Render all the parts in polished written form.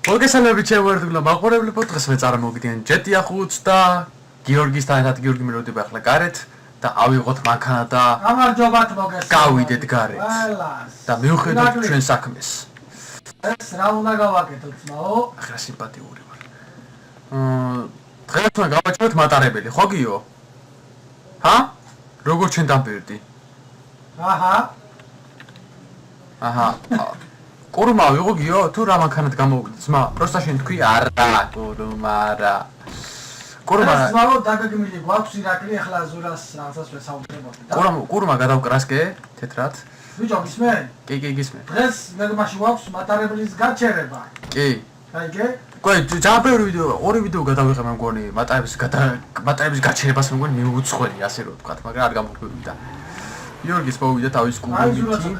მოგესალმებით ჩემო ერთგულო მაყურებლებო, დღეს მე წარმოგიდგენ ჯეტია 5 და გიორგისთან ერთად გიორგი მიროდება ახლა გარეთ და ავიღოთ მანქანა და გამარჯობათ მოგესალმებით. გავიდეთ გარეთ და მივხედოთ ჩვენ საქმეს. ეს რა უნდა გავაკეთოთ ძმაო? ახლა სიმპათიური ვარ. დღეს თქვენ გავაჩეროთ მატარებელი, ხო გიო? ჰა? როგორ ჩვენ დამბერდი? აჰა. კურმა ვიღო გიო, თუ რა მანქანად გამოვიდეთ, ძმა? პროსტა შენ თქვი არა, კურმა რა. კურმა ძმაო დაგაგმილი გვაქვს ირაკლი ახლა ზურას რამსაც ვესაუბრებოდი და კურმა გადავკრასკე თეთრად. ბიჭო გისმენ? კი, გისმენ. დღეს მეგმაში გვაქვს მატარებლის გაჩერება. კი. გაიგე? კაი, ჯაბერ ორი ვიდეო გადავიღე მე მგონი მატარების გაჩერებას მე მგონი მიუუცხველი, ასე რომ ვთქვა, მაგრამ არ გამოგვივიდა. გიორგის მოვიდა თავის კუბით.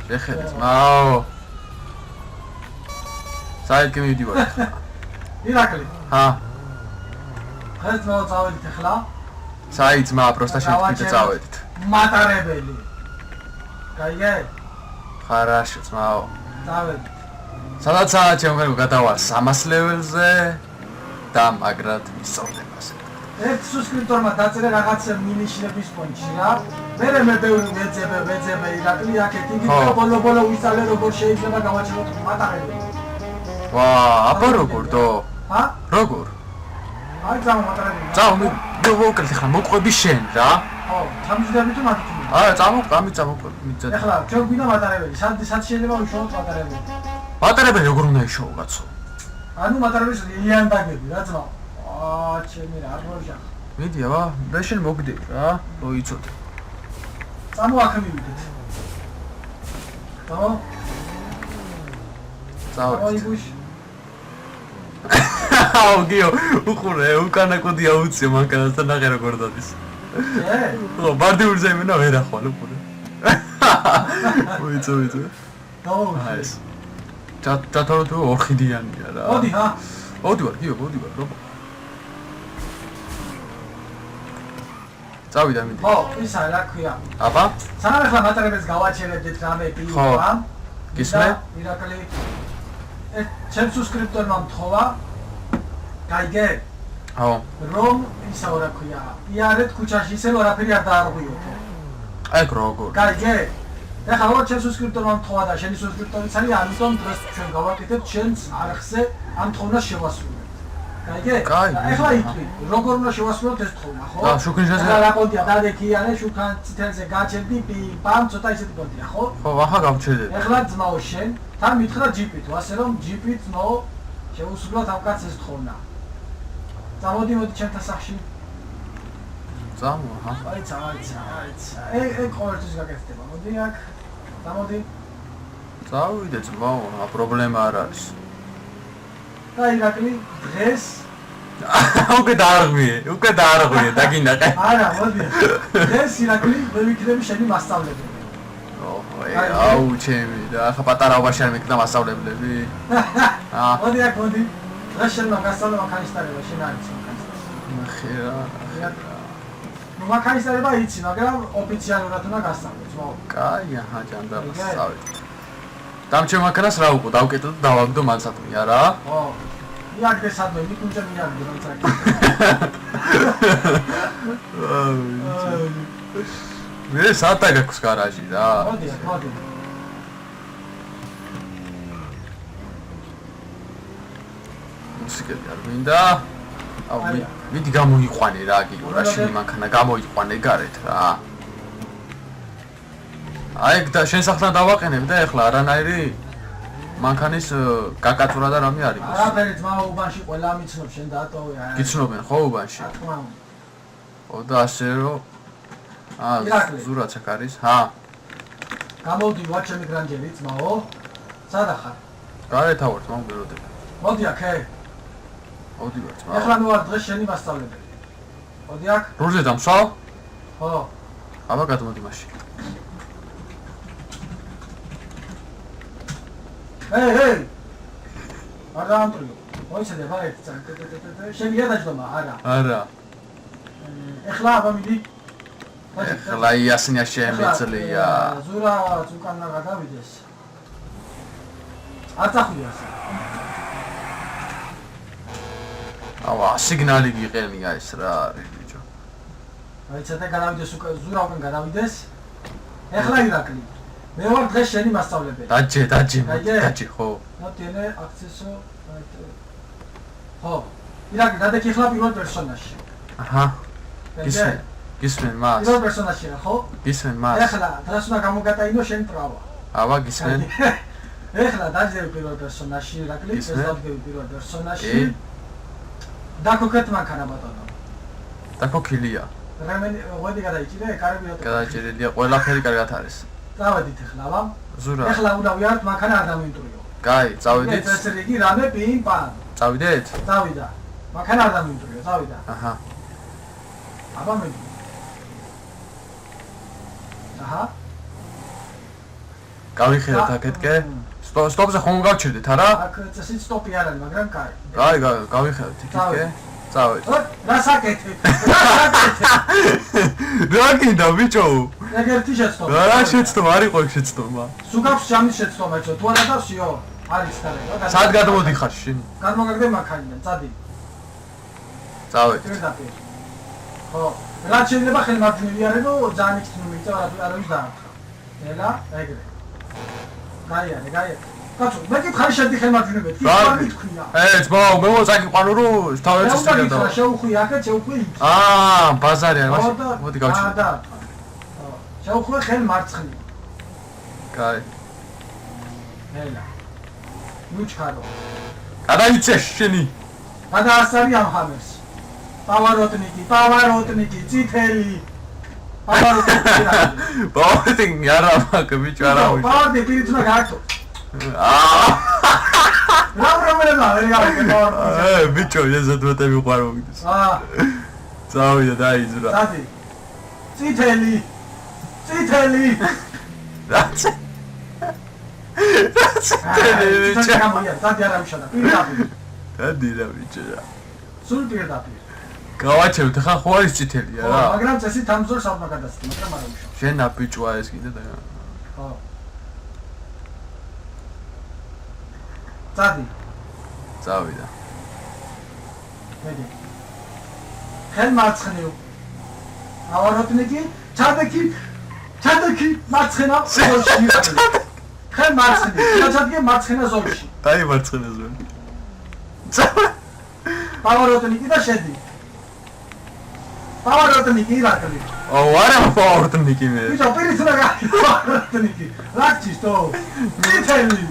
ეხლა ძმაო. საერთოდ მივიდივარ. ირაკლი. ჰა. დღეს ძმაო წავედით ახლა. საი ძმა, პროსტა შენ თქვი და წავედით. მატარებელი. გაიგე? ხარაშო ძმაო. წავედით. სადაცაა ჩემო გადავალ 300 ლეველზე და მაგრად მისწორდებას. ერთ სუბსკრიპტორმა დაწერა რაღაც მინიშნების პონჩი რა. მე ბევრი ვეძებე ირაკლი აქეთ იგი ბოლო ვისწავლე როგორ შეიძლება გავაჩეროთ მატარებელი. ვა, აბა როგორ დო? ჰა? როგორ? აი ძმა მატარებელი. წავა მე ვოკრეთ ხა მოყვები შენ რა. ხო, სამჯდები თუ მათი. აა წამოყვები მიძად. ეხლა ჩვენ გვინდა მატარებელი. სად შეიძლება ვიშოვოთ მატარებელი? მატარებელი როგორ უნდა იშოვო კაცო? ანუ მატარებლის ლიანდაგები რა ძმა. ჩემი რა როჟა. მიდი აბა, და შენ მოგდები რა, რო იცოდე. წამო აქ მივიდეთ. წამო. წავიდეთ. აუ გიო, უყურე, უკანა კოდი აუციო მანქანასთან ნახე როგორ დადის. ხო, ბარდიურზე იმენა ვერ ახვალ უყურე. ვიწო. დაუ. ეს. ჩათორო თუ ორხიდიანია რა. მოდი ჰა. მოდივარ, გიო, მოდივარ, რო. წავიდა მიდი. ხო, ისა რა ქვია. აბა? სანამ ახლა მატარებელს გავაჩერებდით რამე პირობა. გისმენ? ირაკლი. ჩემ სუბსკრიპტორმა მთხოვა. გაიგე? ხო. რომ ისა რა ქვია. იარეთ ქუჩაში ისე ვარაფერი არ დაარღვიოთო. ეგ როგორ? გაიგე? ეხლა რო ჩემ სუბსკრიპტორმა მთხოვა და შენი სუბსკრიპტორიც არის, ამიტომ დღეს ჩვენ გავაკეთებთ შენს არხზე ამ თხოვნას შევასრულებთ. გაიგე? ეხლა იტყვი, როგორ უნდა შევასრულოთ ეს თხოვნა, ხო? და შუქანზე რა კონტია დადექიანე, შუქან წითელზე გაჩერდი, პამ ცოტა ისეთი კონტია, ხო? ხო, ახლა გავჩერდეთ. ეხლა ძმაო შენ, თან მითხრა ჯიპით, ასე რომ ჯიპით ძმაო შევუსრულოთ ამ კაცს ეს თხოვნა. წამოდი ჩემთან სახში. წამო, ჰა. აიცა. ეგ ყოველთვის გაკეთდება. მოდი აქ. წამოდი. წავიდე ძმაო, პრობლემა არ არის. და ირაკლი დღეს უკვე დაარღვიე, დაგინაყე. არა, მოდი. დღეს ირაკლი მე ვიქნები შენი მასწავლებელი. აუ ჩემი და ახლა პატარაობაში არ მეკდა მასწავლებლები. მოდი აქ მოდი. დღეს შენ მაგასწავლე მანქანისტარება, შენ არის მანქანისტარი. ნახე რა. ნუ მანქანისტარება იცი, მაგრამ ოფიციალურად უნდა გასწავლო, ძმაო. კაი, აჰა, ჯანდაბას წავიდე. დამჩე მანქანას რა უყო, დავკეტო და დავაგდო მანცატმია რა. ხო. იაგდე სადმე, მიკუნჯა მიაგდე როცა. მე საათი გაქვს გარაჟი რა. მოდი. მუსიკები არ მინდა. აუ მიდი გამოიყვანე რა გიგო რა შენი მანქანა გამოიყვანე გარეთ რა. აი და შენ სახლთან დავაყენებ და ეხლა არანაირი მანქანის გაკაცურა და რამე არის. არაფერი ძმაო უბანში ყველა მიცნობ შენ დატოვე. გიცნობენ ხო უბანში? რა თქმა უნდა. ხო და ასე რომ ზურაც აქ არის. ჰა. გამოვდივარ ჩემი გრანჯერი ძმაო. სადა ხარ? გარეთ ავარ ძმაო მეროდები. მოდი აქ. მოდივარ ძმაო. ეხლა მე ვარ დღეს შენი მასწავლებელი. მოდი აქ. როზე დამსვავ? ხო. აბა გადმოდი მაშინ. ჰეი. არ დაამტრიო. მოიცადე ბაი წან. შეგია დაჯდომა, არა. ეხლა აბა მიდი. ეხლა იასნია შემიძლია. ზურა უკან გადავიდეს. არ წახვიდე ასე. ავა, სიგნალი გიყენია ეს რა არის ბიჭო. აი ცოტა გადავიდეს უკვე ზურავენ გადავიდეს. ეხლა ირაკლი. მე ვარ დღეს შენი მასწავლებელი. დაჯე, ხო. No tiene acceso ხო. ირაკლი, გადაკი ხლა პირველ პერსონაჟში. აჰა. გისმენ მას. პირველ პერსონაჟში რა, ხო? გისმენ მას. ეხლა დღეს უნდა გამოგატაინო შენ პრავა. ავა, გისმენ. ეხლა დაჯდები პირველ პერსონაჟში ირაკლი, ეს დავდგები პირველ პერსონაჟში. დაკოკეთ მანქანა ბატონო. დაკოკილია. რამენი ვედი გადაიჭირე, კარები რა. გადაჭერილია, ყველაფერი კარგად არის. წავედით ეხლა, აბა. ზურა. ეხლა უნდა ვიართ მანქანა არ დამიმტვრიო. კაი, წავიდით. ეს რიგი რამე პინ პან. წავიდეთ? წავიდა. მანქანა არ დამიმტვრიო, წავიდა. აჰა. აბა მე. აჰა. გავიხედოთ აქეთკე. სტოპზე ხომ გავჩერდეთ არა? აქ წესი სტოპი არ არის, მაგრამ კაი. კაი, გავიხედოთ იქეთკე. წავედით. რა საკეთებ? რა გინდა ბიჭო? ეგერთი შეცდომა. რა შეცდომა არ იყო შეცდომა. სუგავს ჯამის შეცდომა ეცო. თუ არა დავსიო, არის კარგი. სად გადმოდიხარ შენ? გადმოგაგდე მანქანიდან, წადი. წავედით. პირდაპირ. ხო, რა შეიძლება ხელმარჯვნივი არისო, ძალიან იქცნო მიწა, არავის დაარტყა. ელა, ეგრე. გაიარე. კაცო, მე გითხარი შედი ხელმარჯვნივეთ, კი არ მითქვია. ძმაო, მე მოწაკიყვანო რომ თავეცის წინ და. შეუხვი აქეთ, შეუხვი იქ. ბაზარი არის. მოდი გავჩერდე. შეუხვი ხელმარცხნივ. კაი. ელა. ნუჩქარო. გადაიცე შენი. გადაასარი ამ ხამერს. პავაროტნიკი, წითელი. პავაროტნიკი არა მაგ ბიჭო არა ვიშ. პავაროტნიკი პირით უნდა გააკეთო. ბიჭო, ესეთვეთე მიყვარო მიგდეს. წავიდა დაიძრა. წადი. წითელი. რაც წადი არა მიშადა. პირდაპირ. დადი რა ბიჭო. სულ პირდაპირ. გავაჩეროთ, ხა ხო არის წითელია რა. მაგრამ წესი თამძორს არ უნდა გადასცი, მაგრამ არა მიშადა. შენ აბიჭოა ეს კიდე და. ხო. წადი. წავიდა. მედი. ხელმარცხნივ. ავაროტნიკი, ჩადეკი, მარცხენა ზოლში. ხელმარცხნივ, ჩადეკი მარცხენა ზოლში. დაი მარცხენა ზოლში. პავაროტნიკი და შედი. პავაროტნიკი ირაკლი. არა პავაროტნიკი მე. ბიჭო, პირით უნდა გააკეთო პავაროტნიკი. რაკჩის თო. წითელი.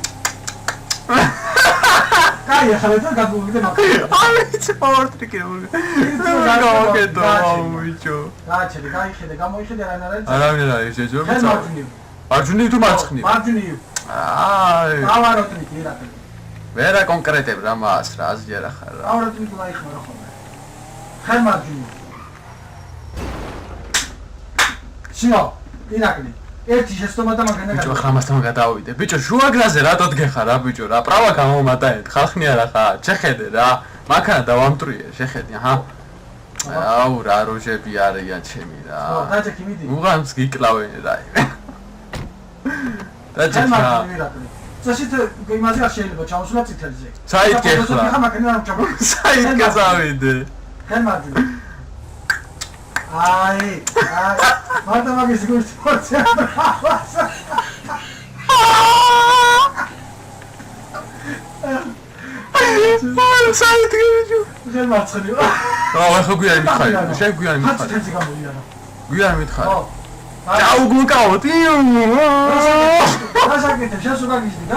კაი, ახლა და გადმოვიდე მაქრე. არის პორტრიკი როგორ. გავაკეთო ბიჭო. გააჩერე, გაიხედე, გამოიხედე რა არა. არავინ არ არის შეჯობი. მარჯვნივ თუ მარცხნივ? მარჯვნივ. აი. პავაროტნიკი ირაკლი. ვერა კონკრეტებ რა მას რა აზიარა ხარ რა. პავაროტნიკი მაიხმარო ხოლმე. ხელმარჯვნივ. შიო, ირაკლი. ერთი შეცდომა და მაგანა ბიჭო ხა მასთან გადავიდე. ბიჭო შუაგრაზე რატოდ გეხარ რა ბიჭო რა პრავა გამომატაეთ ხალხი არა ხარ შეხედე რა მანქანა დავამტრიე შეხედე აჰა აუ რა როჟები არიან ჩემი რა დაჭექი მიდი უღანს გიკლავენ რა დაჭექი წაშით იმაზე არ შეიძლება ჩავსვლა წითელზე საით გეხლა ხა მანქანა არ ჩავ საით გაზავიდე ხელმარჯვნივ აი მარტო მაგის გულს ფორცია საით გიჟუ ხელმარცხნივ ახლა გვიანი მითხარი შენ გვიანი მითხარი წითელზე გამოიარა გვიანი მითხარი ხო აუ გუკაოთი რა საკეთებ შენ სულ გაგიჟდი და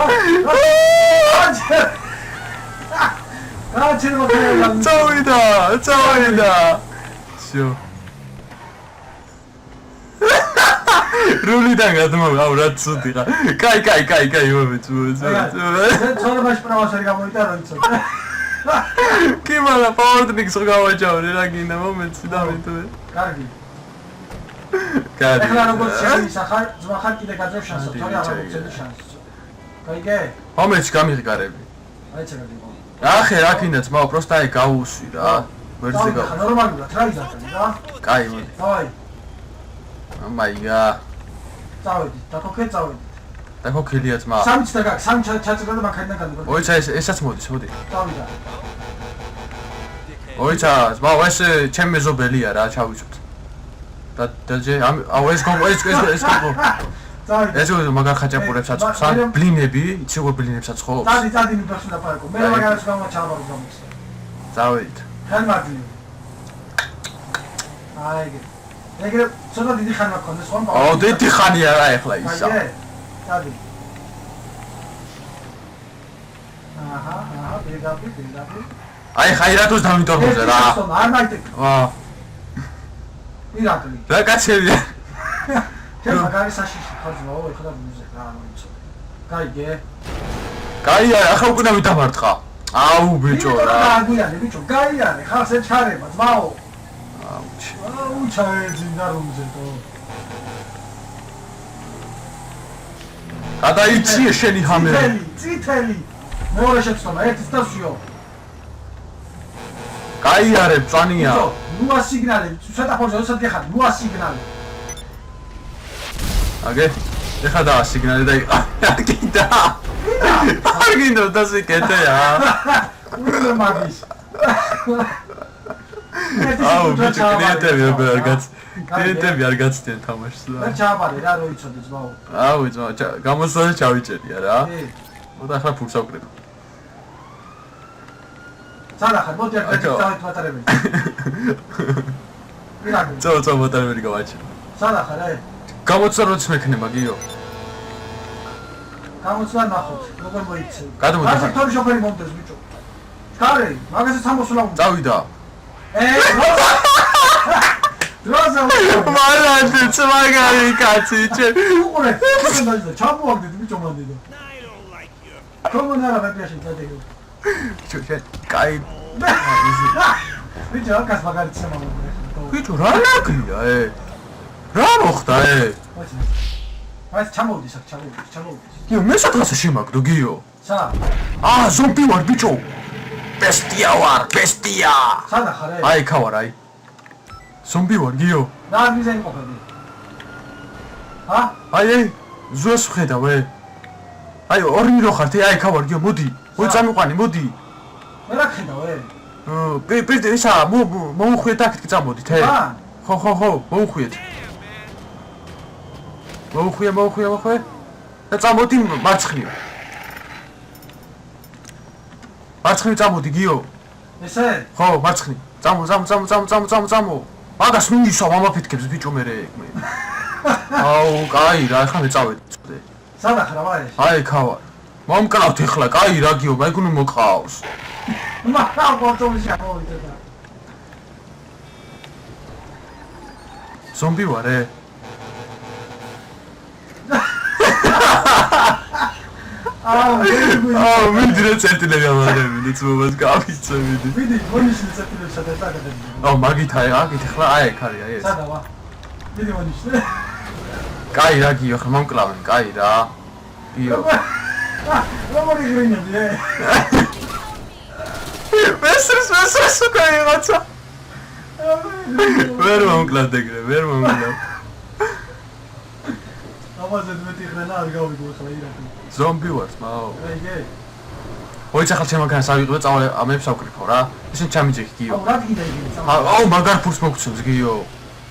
გააჩერე მაქერა წავიდა შო რულიდან გადმოვა, აუ რა ცუდი ხარ. კაი, მომეც. ცოლობაში პრავას არ გამოიტა რომ იცო. კი მალა პორტნიკს გავაჯავე რა გინდა მომეც დავიტოვე. კარგი. კარგი. ეხლა როგორც შეისახარ, ძმახარ კიდე გაძევ შანსო, თორე არ მოგცემ შანსს. გაიგე? მომეც გამიღიკარები. აი ეს რა გიყო. ახე რა გინდა ძმაო, პროსტა აი გაუსვი რა. ვერზე გავა. ნორმალურად რა იზარდები რა? კაი, მოდი. დავაი. ამაია. წავედით, დაკოქეთ წავედით. და ქოქილია ძმა. სამიც და გაკ, სამი ჩაწერა და მანქანიდან გადაგა. ოიცა ესაც მოდის, მოდი. დავიდა. ოიცა, ძმა, ეს ჩემი მეზობელია რა, ჩავიწოთ. და აუ ეს გოგო. დავიდა. ეს მაგარ ხაჭაპურებს აწყობს, ან ბლინები, იცი როგორ ბლინებს აწყობს? წადი მიდოს ლაპარაკო. მე მაგას გამოჩაბარო გამოს. წავედით. ხან მადლი. აიგე. ეგრე ცოტა დიდი ხანი მაქონდეს ხომ? აუ დიდი ხანია რა ეხლა ისა. წადი. აჰა, ბედაპი. აი ხაირატოს დამიტორმოზე რა. არ მაიტეკ. აა. ირაკლი. რა კაცებია. ჩემ მაგარი საშიში ხარჯვა, ეხლა მუზე რა მოიწო. გაიგე. გაიარე, ახლა უკვე მიდამარტყა. აუ ბიჭო რა. გაგვიანე ბიჭო, გაიარე, ხალხს ეჩქარება, ძმაო. აუჩი. აუ ჩაეძინდა რომზე თო. გადაიცი შენი ჰამერი. წითელი. მეორე შეცდომა, ერთის დასვიო. გაიარე, წანია. ნუა სიგნალი, ცოტა ხორზე ოცად გეხარ, ნუა სიგნალი. აგე. ეხლა და სიგნალი და კიდე. აგინო დასიკეთეა. უნდა მაგის. აუ ბიჭო, კლიენტები არ გაცდიან თამაშს რა. რა ჩააბარე რა როიცოდე ძმაო. აუ ძმა, გამოსვლაზე ჩავიჭერია რა. მოდი ახლა ფულს ავკრებ. სანახარ, მოდი აქ დავით მატარებელი. ვიღაგი. წო მოტარებელი გავაჩი. სანახარ, გამოცდა როც მექნება გიო. გამოცდა ნახოთ, როგორ მოიცე. გადმოდი. ასე თორე შოფერი მომდეს ბიჭო. ხარე, მაგაზე სამოსულა უნდა. წავიდა. დროზე მალანდი ცმაგარი კაცი ჩე. უყურე, ჩამოვაგდეთ ბიჭო მანდიდო. კომუნარა მეპიაში დადეგო. ჩე, კაი. ბიჭო, აქაც მაგარი ცემამოდი. ბიჭო, რა ნაკლია რა მოხდა აი ჩამოვიდეს აქ, ჩამოვიდეს. გიო, მე საქმეზე შემაგდო გიო. სა? ზომბი ვარ ბიჭო. ბესტია ვარ, ბესტია. სადა ხარ? აი, ხავარ, აი. ზომბი ვარ გიო. რა მიზანი ყოფილი? აი, ზუას ხედავ, აი, ორი მირო ხართ, აი, ხავარ გიო, მოდი. წამიყვანი, მოდი. მე რა ხედავ, პირდ ისა, მოუხვიეთ აქეთ წამოდით, ხო, მოუხვიეთ. მოუხვიე. და წამოდი მარცხნივ. მარცხნივ წამოდი გიო. ესე? ხო, მარცხნივ. წამო. მაგას მინდისვა მამაფეთქებს ბიჭო მე. აუ, კაი რა, ახლა მე წავედი. სადა ხარ აბა? აი, ხავარ. მომკრავთ ეხლა, კაი რა გიო, მაიგუნი მოყავს. მაგრამ პორტომში ამოვიდა. ზომბი ვარ, აუ, მინდი რა წერტილები ამარები, ძმობას გავიცემიდი. ვიდი, მონიშნე წერტილებს გადაგდები. აუ, მაგით ახლა აი ეგ არის, აი ეს. სადა ვა? ვიდი მონიშნე. კაი რა გიო, ხა მომკლავენ, კაი რა. გიო. როგორი გრინები, მესრს უკაი რაცა. ვერ მომკლავ. ამაზე მეტი ხრენა არ გავიგო ახლა ირაკლი. ზომბი ვარ, მაო. აიგე. ოიც ახლა შემაგან სავიღებ წავალ ამებს ავკრიფო რა. ისინი ჩამიჯექი გიო. აუ რა გინდა იგი? აუ მაგარ ფურს მოგცემს გიო.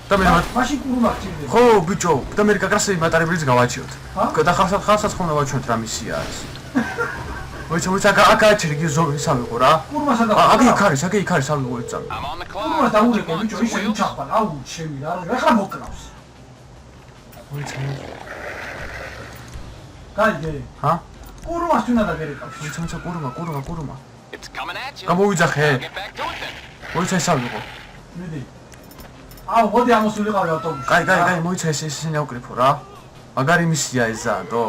და მე მაშინ კურმა გჭირდება. ხო ბიჭო, და მე გაკრასები მატარებელიც გავაჩიოთ. და ხალხსაც ხომ დავაჩვენოთ რა მისია არის. ოიც აქ აჩერი გიო ზომბი სავიღო რა. კურმა სადა? აქ იქ არის სავიღო ეს წამი. კურმა დაურეკე ბიჭო, ისე უჩახბარ. აუ ჩემი რა, ახლა მოკლავს. ოიც გაიგე? კურმას თუნა დაგერეკავს. ოიც კურმა. გამოვიძახე. ოიც სავიღო. მიდი. აუ მოდი ამოსულიყავი ავტობუსში. კაი, მოიცა ესე ნავკრიფო რა. მაგარი მისია ეს ზანდო.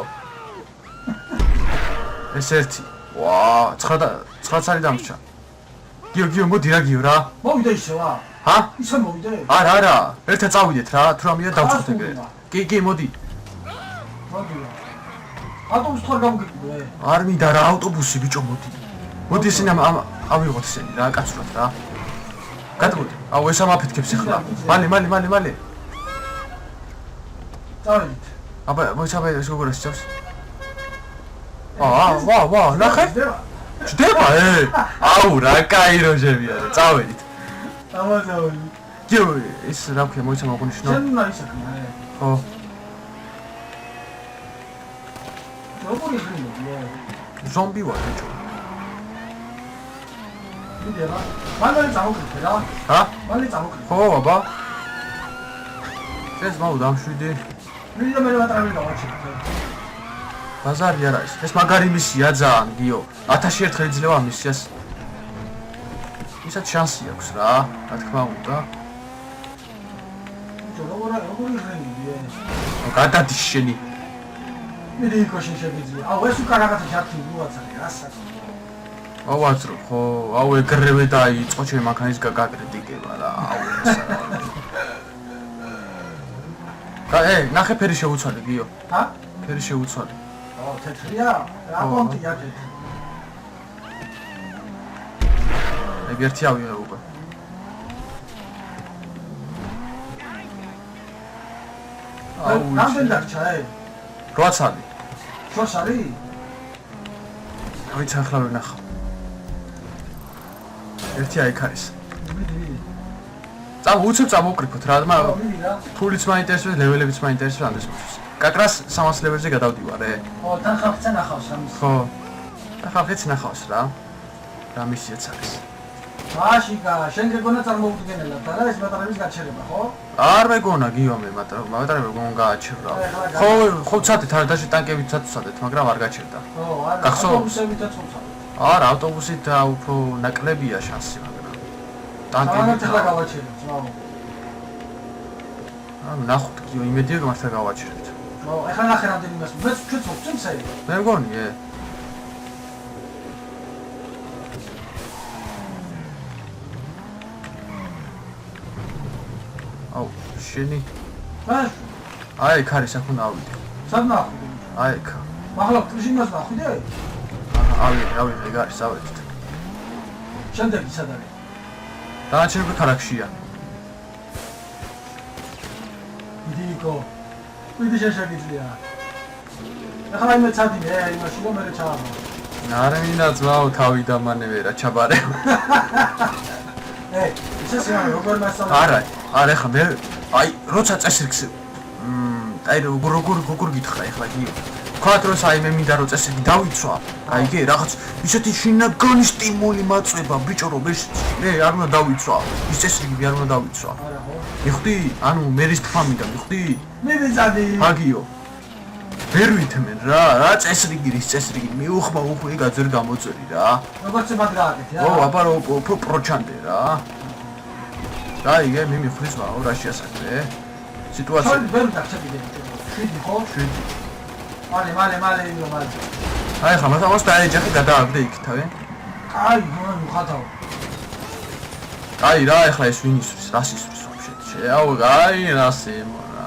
ეს ერთი. ვა, 9 წელი დამრჩა. გიო, მოდი რა გიო რა. მოვიდე ისე ვა. ისე მოვიდე? არა, ერთად წავიდეთ რა, თუ რამეა დავწოთ ეგრე. კი, მოდი. მოდი. ავტობუსი თორ გამოგიკვირე. არ მინდა რა ავტობუსი ბიჭო, მოდი. მოდი ისინი ავიღოთ ისინი რა, კაცურად რა. გადმოდი. აუ ეს ამაფეთქებს ახლა. მალე. წავედით. აბა, მოიცავე ეს როგორ შეჭავს? ვა, ნახე. ჯდება, აუ, რა კაი როჟებია, წავედით. ამაზავი. გიო, ეს რა ვქე, მოიცა მოყნიშნო. შენ უნდა ისახნა, ხო. როგორი ხრივია? ზომბი ვარ, ბიჭო. მიდევა. მალე წამოკრიფე რა. ჰა? მალე წამოკრიფე. ხო, აბა. ეს მაუ დამშვიდი. მიდე მე ვატრავი დავაჩერე. ბაზარი არ არის. ეს მაგარი მისია ძალიან, გიო. 1000 ერთხელ იძლევა მისიას. ისაც შანსი აქვს რა, რა თქმა უნდა. როგორი ხრივია? გადადი შენი. მიდე იქოში შეგიძლია. აუ ეს უკან რაღაცა ჩართი უაცარი რა საკ. ავაძრო, ხო, აუ ეგრევე დაიწყო ჩემი მანქანის გაკრიტიკება რა, აუ ეს რა. ნახე ფერი შეუცვალე, გიო. ჰა? ფერი შეუცვალე. აუ თეთრია? რა კონტია თეთრი? ეგ ერთი ავიღე უკვე. აუ რამდენი დარჩა? 8 წელი. შორს არის? აიც ახლა ვნახავ. ერთი აი იქ არის. უცებ წამოვკრიფოთ რა, ფულიც მაინტერესებს, ლეველებიც მაინტერესებს ამდენს მოწვის. კაკრას 300 ლეველზე გადავდივარ, ხო, თან ხალხიც ნახავს ამის. ხო. და ხალხიც ნახავს რა. რა მისიაც არის. მაშინ შენ გეგონა წარმოვუდგენელად და რა ეს მატრების გაჩერება, ხო? არ მეგონა გიო მე მატრები გონ გააჩერდა. ხო, ცადეთ არ დაჟე ტანკებით ცადეთ, მაგრამ არ გაჩერდა. ხო, არა, ავტობუსებითაც ხოცავთ. არა, ავტობუსით და უფრო ნაკლებია შანსი, მაგრამ ტანკებით ახლა გავაჩერებთ, ვაუ. ნახოთ, გიო, იმედია მართლა გავაჩერებთ. ხო, ახლა ნახე რამდენი მას. მე ჩვენც ვწევს აი. მე მგონი, აუ, შენი. აი, იქ არის, აქ უნდა ავიდე. სად ნახვიდე? აი, იქ. ახლა პრიზიმას ნახვიდე? ავიდე, ეგ არის, ავედით. შემდეგი სად არის? დანარჩენები ქალაქშია. იდიკო. ვიდი შეშეგიძლია. ახლა იმეც ადინე, იმაში რომ მე ჩავაბო. არა მინდა ძმაო, თავი დამანევე რა ჩაბარე. ეს როგორ მასწავლე? არა, ხა მე აი, როცა წესრიგს აი როგორ გითხრა ახლა გიო. ვქოთ რომ აი მე მინდა რომ წესრიგი დავიცვა. აი კი რაღაც ისეთი შინაგანი სტიმული მაწვება ბიჭო რომ მე არ უნდა დავიცვა. ის წესრიგი არ უნდა დავიცვა. არა ხო? მიხვდი? ანუ მერის თქმა მინდა, მიხვდი? მე ვიზადი. აგიო. ვერ ვითმენ რა წესრიგი რის წესრიგი მიუხმა უხვი გაძერ გამოწერი რა. როგორც მაგ გააკეთე რა. ო, აბა რო პროჩანდე რა. დაიგე მე მიხრის ვაო რა შეასახე. სიტუაცია. შენ ვერ დაგჭირდი. შვიდი ხო? შვიდი. მალე იმო მალე. აი ხა მას დაეჯახე გადააგდე იქ თავი. აი, მოხატავ. აი რა ეხლა ეს ვინ ისვრის, რას ისვრის ვაფშე? შეაუ, აი რასი მონა.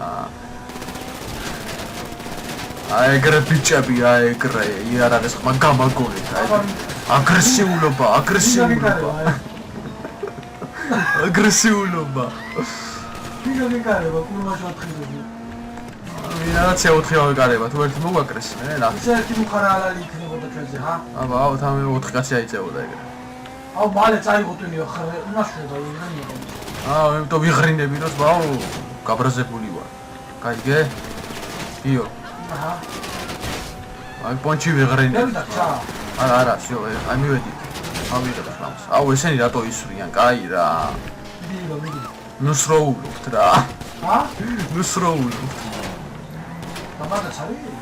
აი ეგრე ბიჭები, აი ეგრე, არ არის ხმა გამაგონეთ, აი. აგრესიულობა. აგრესიულობა. ვიღებიკარება, კურვაში 4-ზე. ვინაც 4-ი ვიკარება, თუ ერთი მოვაკრეს, რა. ისე ერთი მუხარალალი იქნებოდა ჩვენზე, ჰა? აბა, თამე 4 კაცი აიწეოდა ეგრე. აუ, მალე წაიღუტვინიო ხარ, იმაშვება იღრინებო. მე তো ვიღრინები რომ ბაო, გაბრაზებული ვარ. გაიგე? იო. აჰა. აი პონჩი ვიღრინე. დაგჭა. არა, всё, აი მივედი. ავიღებ ხლავს. აუ, ესენი რატო ისვრიან? კაი რა. მიდი. ნუსროულობთ რა. ჰა? ნუსროულობთ. აბადაც არის?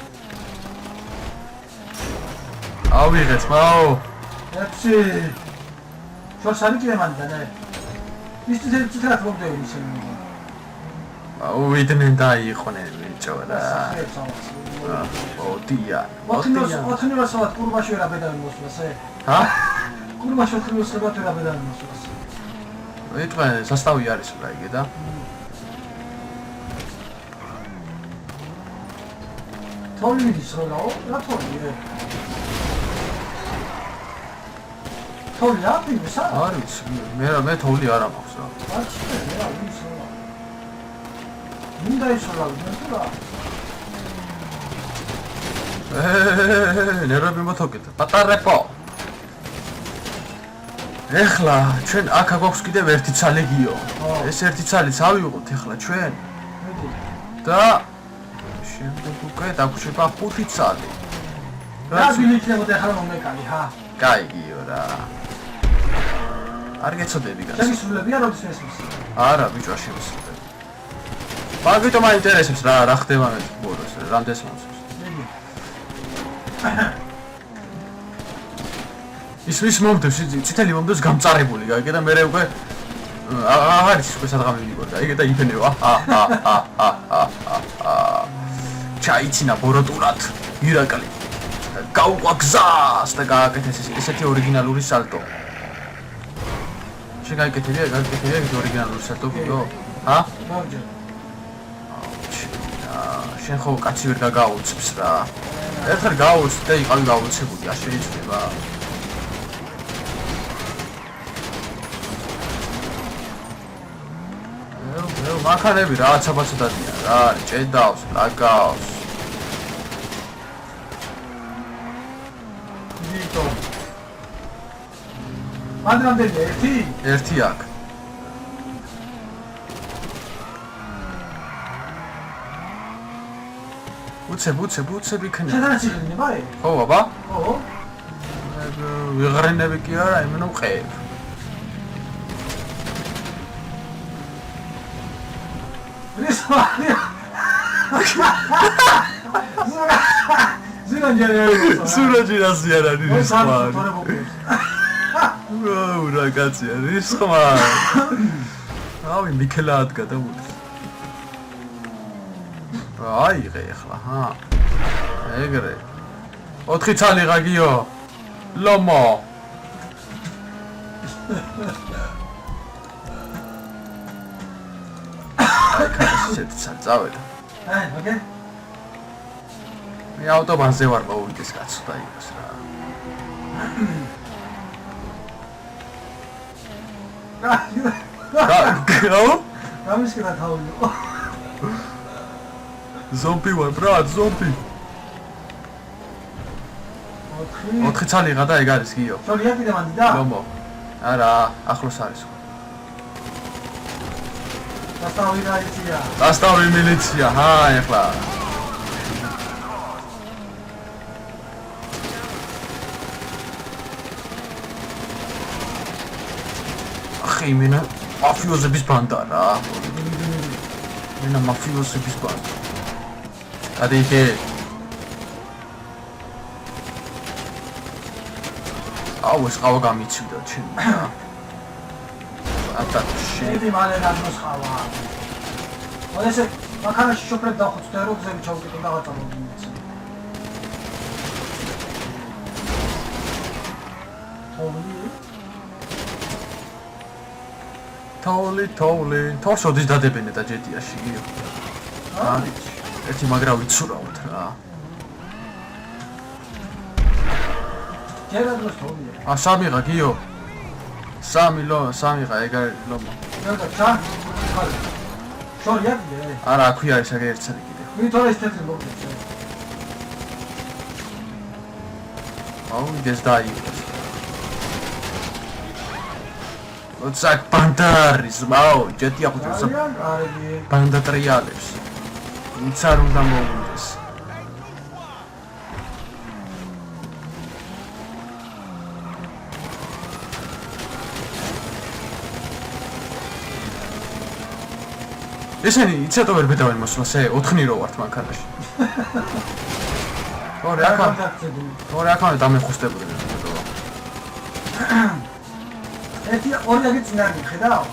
ავიღეთ, მაო. ეცი. შორს არის კიდე მანდ და ის ცეცხლად მომდეო ისინი. აუ, ვიდნენ დაიყვნენ ბიჭო რა. ოდია. 4 საათ კურვაში რა ბედავი მოსვლას, ჰა? კურვაში 4 საათ რა ბედავი მოსვლას. ეთქვა სასტავი არის რა იგე და თოვლი მიდის როლაო? რა თოვლია? თოვლი რა პინსა? არის, მე თოვლი არ მაქვს რა. აჩე, რა ის რა. მინდა ისოლა, მე თუ რა. ნერვები მოთოკეთ. პატარებო. ეხლა ჩვენ აქ გვაქვს კიდევ ერთი ცალი გიო. ეს ერთი ცალიც ავიღოთ ეხლა ჩვენ. და შემდეგ უკვე დაგვრჩება 5 ცალი. რა ბილიქნებოდა ახლა მომეკალი, ჰა? კაიგიო რა. არ გეცოდები გასა. შემისრულებია როდის მესმის? არა, ბიჭო, შემისრულები. მაგით მაინტერესებს რა ხდება მე ბოლოს, რამდენს მომწონს. ის მომდევს, წითელი მომდევს გამწარებული, გაიგე და მე უკვე აღარ იცის უკვე სადღა მივიგო, გაიგე და იფენევა. ჩაიცინა ბოროტურად ირაკლი. გაუყვა გზას და გააკეთეს ესეთი ორიგინალური სალტო. შეგაიკეთებია ეს ორიგინალური სალტო გიო? ჰა? მარჯა. შენ ხო კაცი ვერ გაგაუცებს რა. ერთხელ გაუცებ და იყავი გაუცებული, არ შეიძლება. მანქანები რაღაცა ბაცოდადია რა, ჭედავს, ლაგავს. ვიტო. მანდრამდე ერთი აქ. უცებ იქნება. შედანაც იქნება ე? ხო, ბაბა? ხო. ვიღრენები კი არა, იმენო მყევ. სურაჯირასი არ არის რისხმა. რა კაცია, რისხმა. ავი მიქელა ადგა და უთხრა. აიღე ახლა, ჰა. ეგრე. 4 ცალი გაგიო. ლომო. აი, კაცეთ წავედა. ოკეი. მე ავტობანზე ვარ მოვიდეს კაცო და იყოს რა. გაო? გამისკდა თავი. ზომბი ვარ, ბრატ, ზომბი. 4 ცალიღა და ეგ არის გიო. შორია კიდე მანდიდა? ლომო. არა, ახლოს არის. დასტავრი მილიცია, ჰა, ეხლა. ახი, მენა მაფიოზების ბანდა რა. მენა მაფიოზების ბანდა. გადაიხე. აუ, ეს ყავა გამიცივდა ჩემი რა. შედი მალე ნახოსხავა. ოდესე მანქანაში შოფრებ დავხოცდა რომ გზები ჩავუკეთო და ვაწამოდი. თოვლი. თორშოდის დადებენე და ჯეტიაში გიო. არის. ერთი მაგრა ვიცურავთ რა. ჯერა დროს თოვლია. სამიღა გიო. 3 ეგ არის ლომო. და ჩა. შორია კიდე. არა, აქვე არის აგერ ერთსა კიდე. ვითომ ეს თეთრი მოგწე. აუ, ის დაიწყეს. ოცაკ პანტარის, მაო, ჯეტი ახუჭებს. პანდა ტრიალებს. იცარ უნდა მოვიდეს. ესენი იცატო ვერ ბედავენ მოსვლას, 4 რო ვართ მანქანაში. ორი აქამდე დამეხუსტებული. ერთი ორი აგი წინარი, ხედავ?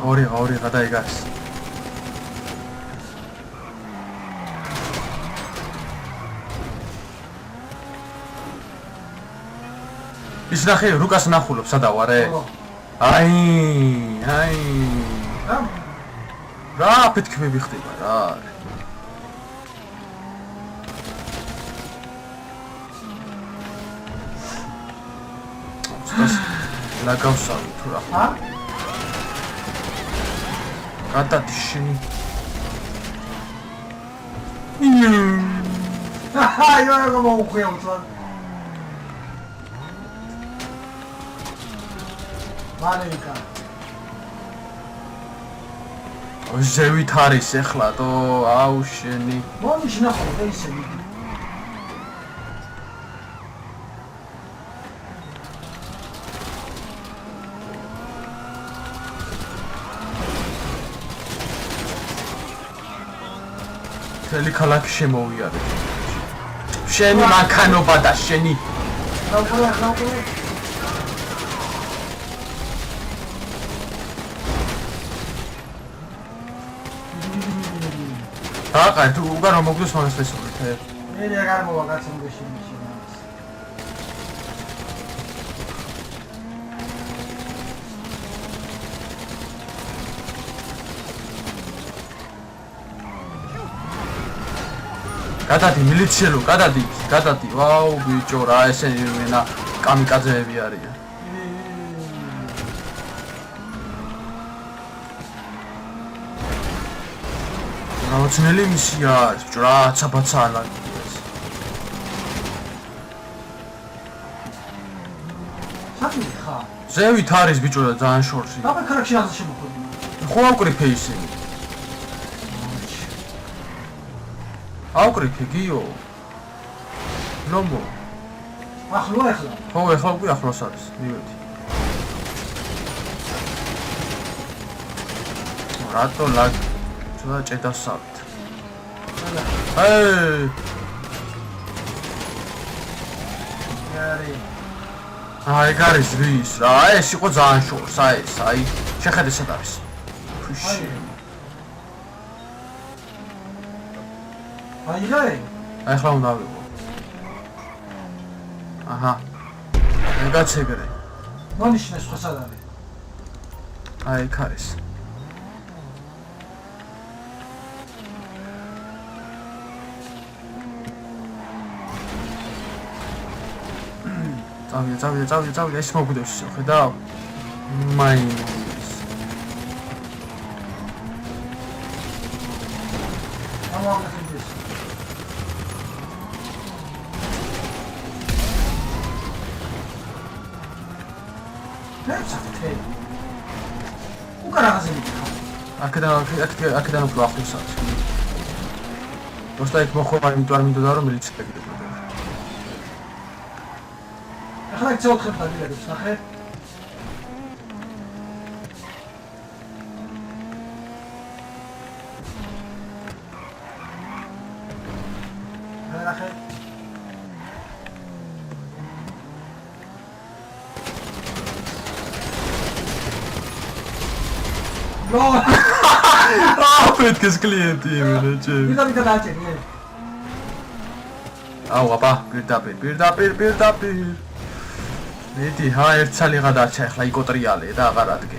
ორი და ეგ არის. ის ნახე, რუკას ნახულობ, სადავ არე? აი. რა ფეთქები ხდება რა. ლაგავსავი თუ რა. გადადი შენი აი რა მოუხვია უცბად მალეკა ზევით არის ეხლა თო აუ შენი მონიშნა ხოლმე ისე თელი ქალაქი შემოვიარე შენი მანქანობა და შენი აყა თუ უგარო მოგდეს მაგას ფესობთ მე რა მოვა გაცნობეში გადადი მილიციელო გადადი ვაუ ბიჭო რა ესენი მენა კამიკაძეები არიან რაოცნელი მისია არის ბიჭო რა ცაბაცა ალაგიეს საქმე ხა ზევით არის ბიჭო და ძალიან შორში აბა ქალაქში აზრი შემოხვდა ხო ავკრიფე ისინი ავკრიფე გიო ნომო ახლა ხო ეხლა უკვე ახლოს არის მივედი რატო ლაგ ცოტა ჭედასავთ აი გარის ვის რა ეს იყო ძალიან შორს აი შეხედე სად არის ფუში აი ახლა უნდა ავიღო აჰა ეგაცეგრე მონიშნე სხვა სად არის აი იქ არის წავიდე ეს მოგვიდევს ხედავ მაინს აქედან უფრო ახლოს არის. просто იქ მოხდება იმიტომ არ მინდოდა რომ მილიცია გიყიდო. ახლა იქ 4 ხება დიადებს, ნახე. ნახე. Պետք կլիենտի եմ էջը։ Վիդա դաճե։ Աու, ապա, პირდაპირ։ Მეტი, ჰა, ერთ ცალიღა დარჩა, ახლა იკო ტრიალე და აღარ ადგე.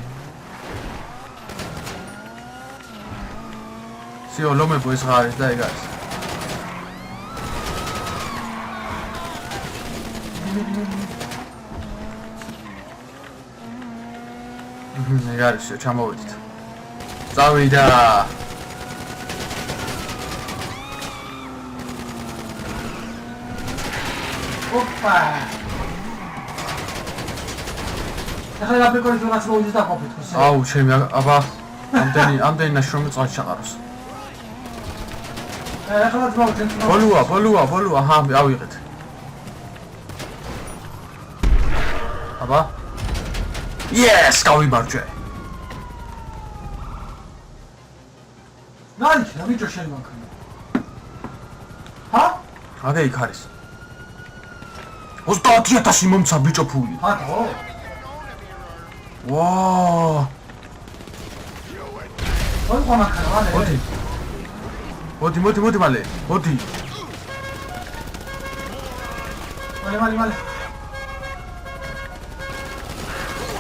სიო, ლომებო ეს ღარ არის და ეგ არის. ეგ არის, ჩამოვედით. წავიდა. ოპა. ახლა აპლიკონის რაღაც მოუძდა ყოფით ხო? აუ, ჩემი აბა, ამდენი ნაშრომი წყალში ჩაყაროს. ახლა ძმაუცენ. ბოლოა, ჰა, ავიღეთ. აბა. Yes, გავიმარჯვე. ნაი, ვიჭო შენ მანქანა. ჰა? აგე იქ არის. 30000 მომცა ბიჭო ფული. ჰატო? ვაა. ოი მანქანა, ვალე. მოდი მალე. მოდი. მალე.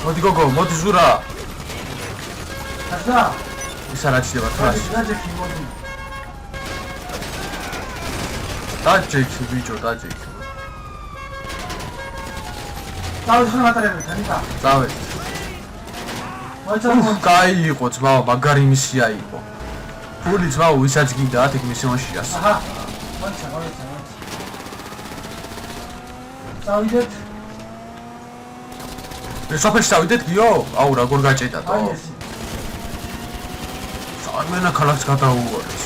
მოდი გოგო, მოდი ზურა. ახლა ისა რა ჩდება თავს. დაჯექი მოდი. დაჯექი ბიჭო, დაჯექი. დავიხნა მატარებელი თანიტა. წავედ. კაი იყო ძმაო, მაგარი მისია იყო. ფული ძმაო, ვისაც გინდა აქ მისიონში ასა. აჰა. მოიცა. წავიდეთ. სოფელში წავიდეთ გიო? აუ, როგორ გაჭედათო? აი ეს. სამენა ქალაქს გადაუღორეს.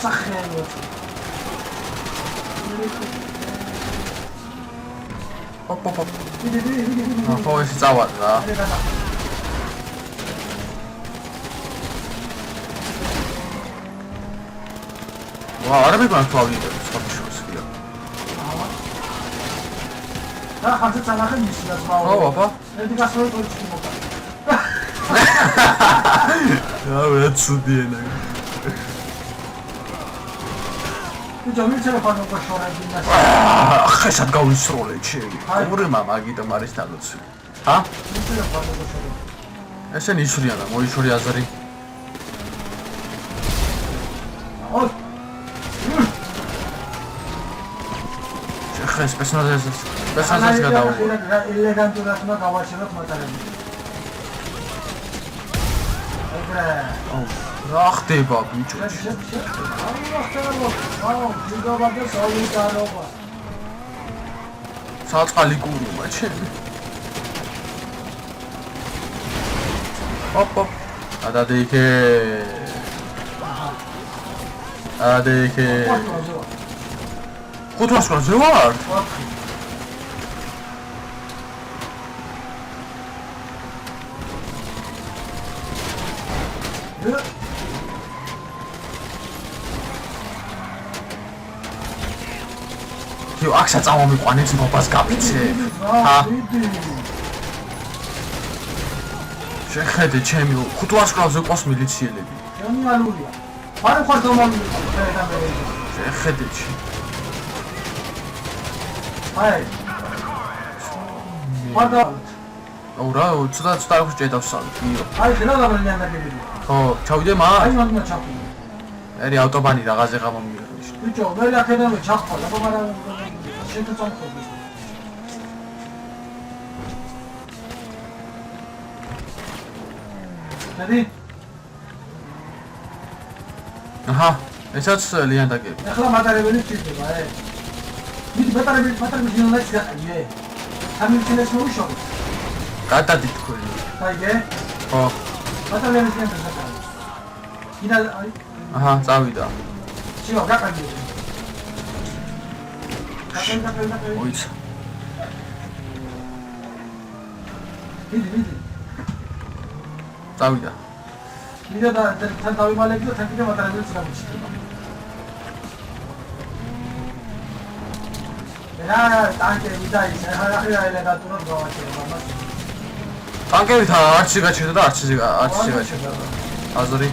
სახელო. ოპ. ხო, ეს წავალ რა. ვა, არ მეკონა თუ ავიდე სოფელში გიო. და ხანძე წანახე მისიას მაო. ხო, აბა. ერთი გასწორე თორჩი მოკა. რა ცუდიენა. ჯამილჩა ფანოკა შორაგინას. ხესად გავისროლე ჩემი. ყურმა მაგიტომ არის დალოცი. ჰა? მიცელა ფანოკა შორაგინას. ესენი ისვრიან და მოიშორი აზრი. ой. შეხეს პერსონაჟს გადაუღო. ელეგანტურად უნდა გავაჩეროთ მატარები. ეგრე. რა ხდება ბიჭო? საწყალი კურუმა ჩემი. ოპ. ადადეიქე. ხუთვას ყურზე ვარ? იო, აქ საწამო მიყვანებს მობას გაფიცებ. ჰა? შეხედე ჩემი 500 კრავზე ყავს მილიციელები. გენიალურია. არ ხარ დომალული და მე. შეხედე ჩი. აი. მოდა. აუ რა, ცოტა აქვს ჭედავსავი, იო. აი, შენა დაბრუნიან დაგებია. ხო, ჩავიდე მა? აი, მაგნა ჩაფი. ერი ავტობანი რაღაცე გამომიგრიშ. ბიჭო, მე აქედან ჩახვალ, აბა მაგრამ შეგეწამხობ. ნადი? აჰა, ესაც ლიანდაგები. ახლა მატარებელი ჩიდება, მიდი მატარებელი ნიუნაიც გაყიდე. ამი ცილეს მოუშავე. გადადი თქვენი. აიგე? ხო. მატარებელი ნიუნაიც. ინა აი. აჰა, წავიდა. შიო, გაყიდე. გაყიდე. მოიცა. მიდი. წავიდა. მიდი და თან დავიმალები და თან კიდე მატარებელს გამიჩნდება. რა ტანკები და ის ახლა ელეგანტურად გავაჩერებ ამას. ტანკებით არჩი გაჩერდა და არჩი გაჩერდა. აზრი.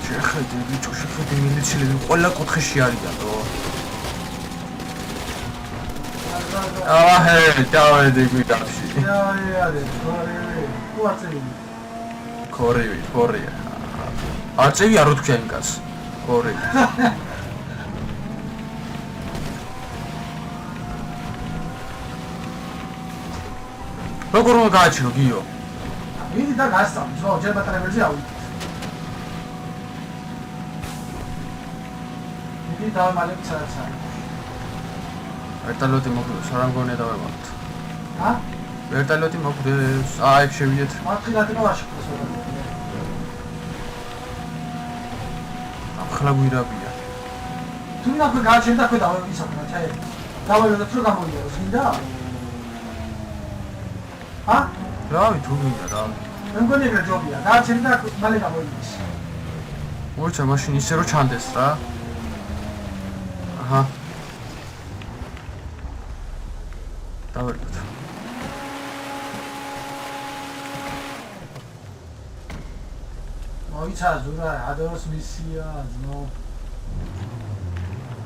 შეხედე ბიჭო, შეხედე მილიციელები ყველა კუთხეში არიან რო. დავედი გვიდავში. ქორია. არწევი არ უთქვია იმ კაცს. ქორია. როგორ უნდა გააჩინო გიო? მიდი და გასწავლ, ძმაო, ჯერ მატარებელზე ავიდეთ. მიდი დავამალებ ცაცა. ვერტალოტი მოგვიოს, არ ამგონია დავემალოთ. ჰა? ვერტალოტი მოგვიოს, აი შევიდეთ. მათილათი გავაშიფროს. ახლა გვირაბია. თუ ნახე გააჩერდა ქვე დავისახნა, ჩაი. დავალებოთ რომ გამოიაროს, გინდა? ჰა? რავი, თუ გინდა რა. მე მგონი ეგრე ჯობია, გააჩერდა მალე გამოიდეს. მოიცა მაშინ ისე რომ ჩანდეს რა. აჰა. დავერტოთ. მოიცა ზურა, ადოს მისია, ძმო.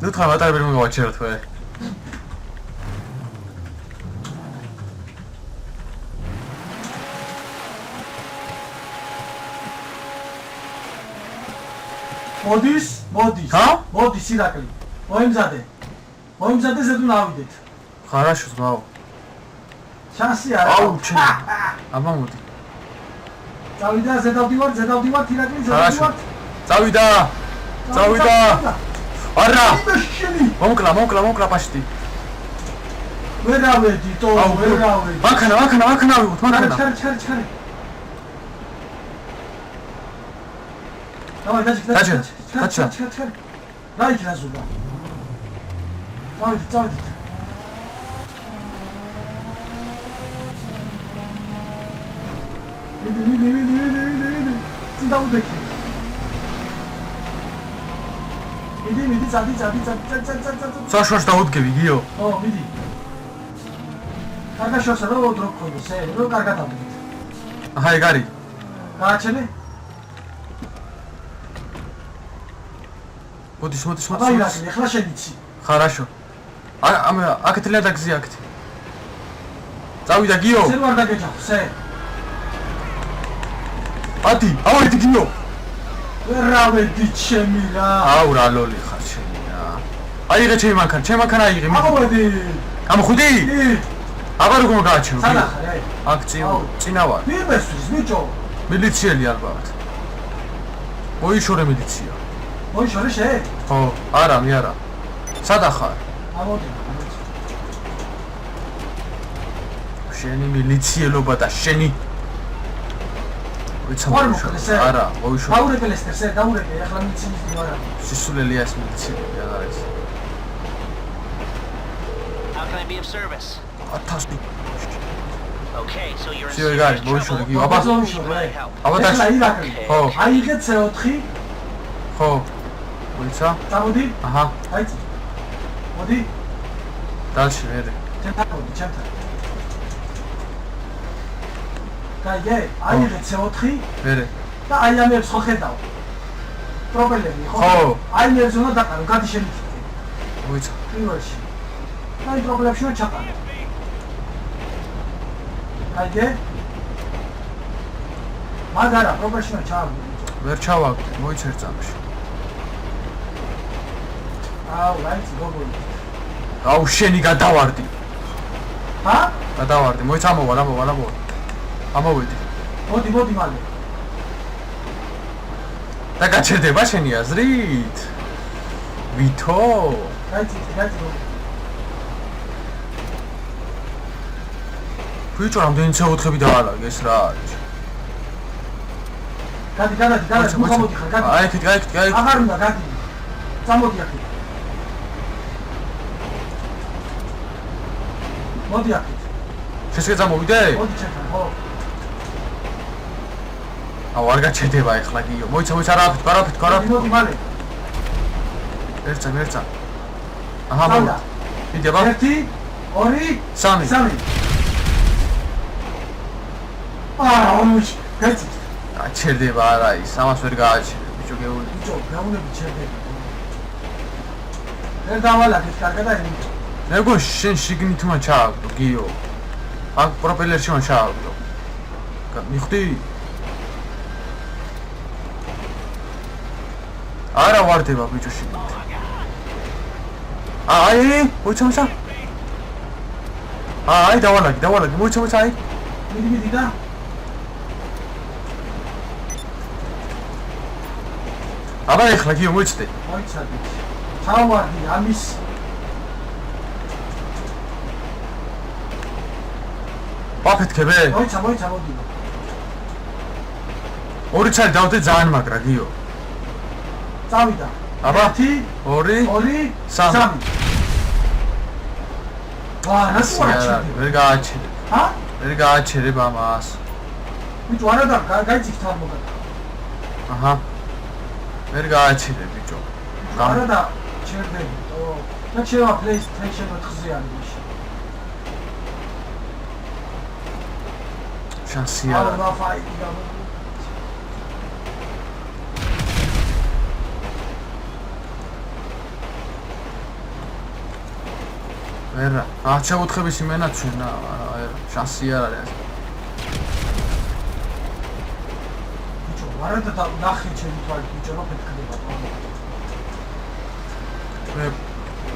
ნუ თხა მატარებელი მოვაჩეროთ ვე. მოდის? ჰა? მოდის ირაკლი. მოიმზადე. ზედუნ ავიდეთ. ხარაშო ზმაო. შანსი არა. აუ ჩემი. აბა მოდი. წავიდა ზედავდივარ თირაკლი ზედავდივარ. წავიდა. არა. შენი. მომკლა პაშტი. ვერავედი თო ვერავედი. მანქანა ვიღოთ მანქანა. ჩარი. давай დაჭი. დაიქნა ზუდა. წავიდით. მიდი. წინდაუდექი. მიდი, წადი. საშუაშ დაუდგები, გიო. ო, მიდი. კარგა შორსა რო დრო გქონდეს, რო კარგად დავდგეთ. აჰა, ეგ არის. გააჩენე? მოდის. აი, ეხლა შენიცი. ხარაშო. აქეთ ლია დაგზია აქეთ. წავიდა გიო. სერ ვარ დაგეჯახო, სერ. ავედი გიო. ვერავედი ჩემი რა. აუ რა ლოლი ხარ შენი რა. აიღე ჩემი მანქანა აიღე. ავედი. გამოხვიდი? აბა როგორ გააჩინო? სადა ხარ, აი. აქ წინა ვარ. მიბესვის, ბიჭო. მილიციელი ალბათ. მოიშორე მილიცია. მოიშორე შე? ხო, არა, მე არა. სადა ხარ? ამოდი. შენი მილიციელობა და შენი არა, მოიშორე. დაურეკე ლესტერს, დაურეკე, ახლა მიციის ვარა. სისულელია ეს მილიციელი, აღარ არის. How can I be of service? 1000. Okay, so you're in Sio, guys, მოიშორე გიო. აბა ეხლა ირაკლი. ხო. აიღე C4. ხო. მოიცა? წამოდი. აჰა. აი. მოდი. დალში ვერე. ჩემთან. გაიგე? აიღე C4. ვერე. და აი ამებს ხო ხედავ. პრობლემები ხო? ხო. აი მე ზონა დაკარო, გადი შემიწე. მოიცა. პირველში. აი პრობლემებში რო ჩაყარე. გაიგე? მაგარა პრობლემში რო ჩააგდო. ვერ ჩავაგდე, მოიცა ერთ წამში. აუ, რაიცი გოგო. აუ შენი გადავარდი. ჰა? გადავარდი, მოიცა ამოვალ. ამოვედი. მოდი მალე. და გაჩერდება შენი აზრით? ვითო? რაიცი. ბიჭო, რამდენი C4-ები დაალაგე ეს რა არის? გადი, მოხამოდი ხარ, გადი. აი, გაიქ. აღარ უნდა, გადი. წამოდი აქ. მოდი აქ. შენ წამოვიდე? მოდი ჩემთან, ხო. აუ არ გაჩერდება ეხლა გიო. მოიცა, არაფით. მოდი მალე. ერთსა. აჰა, მოდი. მიდი აბა. 1 2 3. აუჩ, გაიცი. გაჩერდება არა ის, ამას ვერ გააჩერე. ბიჭო, გეუნები ჩერდება. ვერ დავალაგეთ კარგად და იმით. მეგო შენ შიგნით უნდა ჩააგდო გიო. აქ პროპელერში უნდა ჩააგდო. მიხვდი? არა ვარდება ბიჭო შიგნით. აი, მოიცა. აი, დავალაგე, მოიცა, აი. მიდი და აბა ეხლა გიო მოიცდე. მოიცადი. ჩავარდი ამის. ვაფეთქებე? მოიცა, მოდი. ორი ცალი დავდე ძალიან მაგრა გიო. წავიდა. აბა 1 2 3. ვა, რას ვაჩერდი? ვერ გააჩერე. ჰა? ვერ გააჩერებ ამას. ბიჭო, არა და გაიცი თან მოგა. აჰა. ვერ გააჩერე ბიჭო. არა და ჩერდები. და შევა PlayStation 4-ზე არის. შანსი არა. არა, ფაიტი გამო. ვერა. C4-ების იმენა ჩვენა, შანსი არ არის. ბიჭო, არა და ნახე ჩემი თვალი ბიჭო, რა ფეთქდება.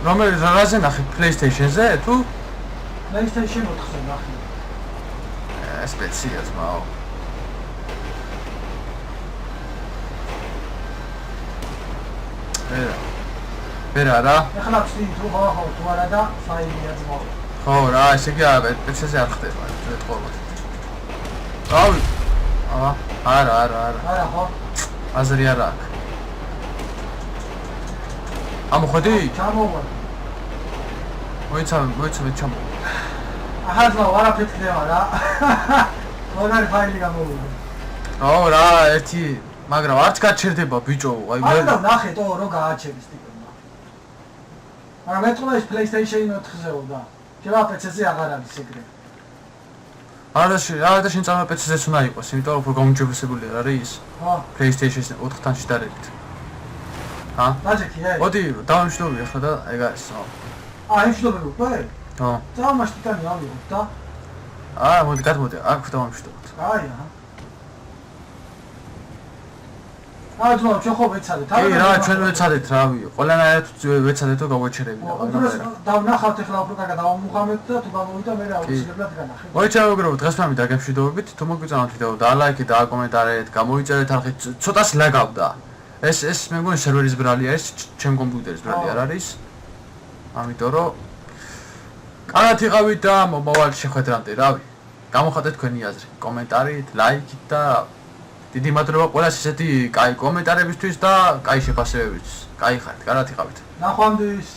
რომელი რაზე ნახე PlayStation-ზე თუ? PlayStation 4-ზე ნახე. ეს სპეციალს მაო. ვერა რა? ეხლა ვცდი თუ ხო თუ არა და ფაილია ძმაო. ხო რა, ესე იგი პეცეზე არ ხდება, ეთყობოთ. რავი. არა. არა ხო? აზრი არა აქვს. ამოხვედი? ჩამოვარ. მოიცა ჩამო. აჰა ძმაო, არაფერი ხდება რა. მაგარი ფაილი გამოვიდა. ო რა, ერთი, მაგრამ არც გაჩერდება ბიჭო, აი არა და ნახე თო რო გააჩერეს ტიპებმა. არა მეტყვა ის PlayStation 4-ზეო და შევა PC-ზე აღარ არის ეგრე. არა შენ წამა PC-ზეც უნდა იყოს, იმიტომ რომ უფრო გამოჯობესებული არ არის ის. ხო. PlayStation 4-თან შედარებით. ჰა? დაჭიქი ე? მოდი, დავამშვიდობი ახლა და ეგ არის. იმშვიდობები უკვე? ხო. წამაშ ტიტანი ავიღოთ და მოდი, გადმოდი, აქ დავამშვიდობოთ. აი აჰა. ძმაო, ჩვენ ხო ვეცადეთ. კი რა, ჩვენ ვეცადეთ რავი. ყველანაირად ვეცადეთ რომ გავაჩერებინა. უბრალოდ დავნახავთ ახლა უფრო კარგად დავამუღამეთ და თუ გამოვიდა მე რა აუცილებლად განახეთ. მოიჩაოგრებოთ დღეს მე დაგემშვიდობებით. თუ მოგიწონათ ვიდეო და ლაიქი და კომენტარით, გამოიწერეთ არხი, ცოტას ლაგავდა. ეს მე მგონი სერვერის ბრალი არის, ჩემ კომპიუტერის ბრალი არ არის. ამიტომ რომ კარგად იყავით და მომავალ შეხვედრამდე, რავი. გამოხატეთ თქვენი აზრი, კომენტარით, ლაიქით და დიდი მადლობა ყველას ესეთი კაი კომენტარებისთვის და კაი შეფასებებისთვის. კაი ხართ, კარგად იყავით. ნახვამდის.